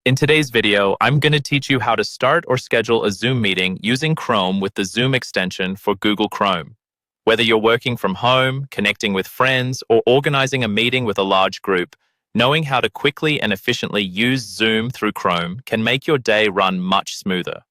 In today's video, I'm going to teach you how to start or schedule a Zoom meeting using Chrome with the Zoom extension for Google Chrome. Whether you're working from home, connecting with friends, or organizing a meeting with a large group, knowing how to quickly and efficiently use Zoom through Chrome can make your day run much smoother.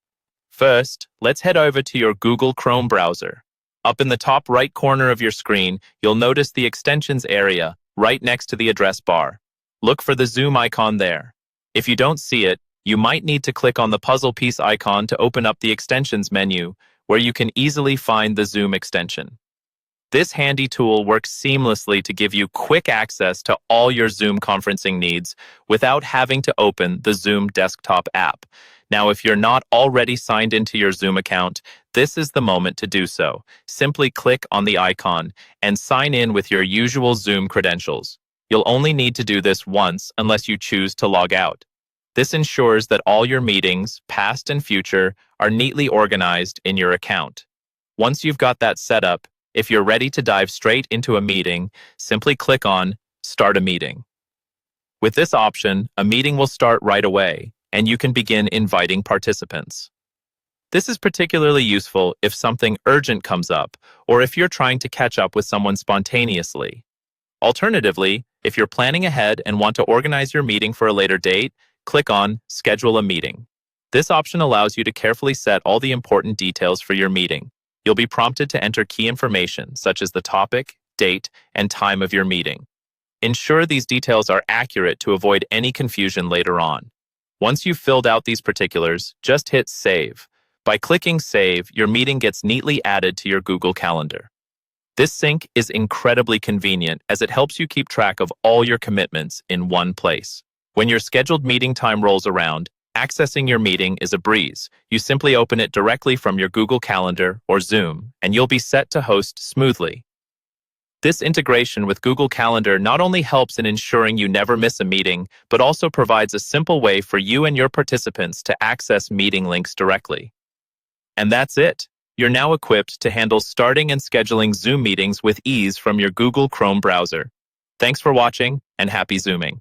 First, let's head over to your Google Chrome browser. Up in the top right corner of your screen, you'll notice the extensions area right next to the address bar. Look for the Zoom icon there. If you don't see it, you might need to click on the puzzle piece icon to open up the extensions menu, where you can easily find the Zoom extension. This handy tool works seamlessly to give you quick access to all your Zoom conferencing needs without having to open the Zoom desktop app. Now, if you're not already signed into your Zoom account, this is the moment to do so. Simply click on the icon and sign in with your usual Zoom credentials. You'll only need to do this once unless you choose to log out. This ensures that all your meetings, past and future, are neatly organized in your account. Once you've got that set up, if you're ready to dive straight into a meeting, simply click on Start a Meeting. With this option, a meeting will start right away, and you can begin inviting participants. This is particularly useful if something urgent comes up, or if you're trying to catch up with someone spontaneously. Alternatively, if you're planning ahead and want to organize your meeting for a later date, click on Schedule a Meeting. This option allows you to carefully set all the important details for your meeting. You'll be prompted to enter key information, such as the topic, date, and time of your meeting. Ensure these details are accurate to avoid any confusion later on. Once you've filled out these particulars, just hit Save. By clicking Save, your meeting gets neatly added to your Google Calendar. This sync is incredibly convenient as it helps you keep track of all your commitments in one place. When your scheduled meeting time rolls around, accessing your meeting is a breeze. You simply open it directly from your Google Calendar or Zoom, and you'll be set to host smoothly. This integration with Google Calendar not only helps in ensuring you never miss a meeting, but also provides a simple way for you and your participants to access meeting links directly. And that's it. You're now equipped to handle starting and scheduling Zoom meetings with ease from your Google Chrome browser. Thanks for watching, and happy Zooming.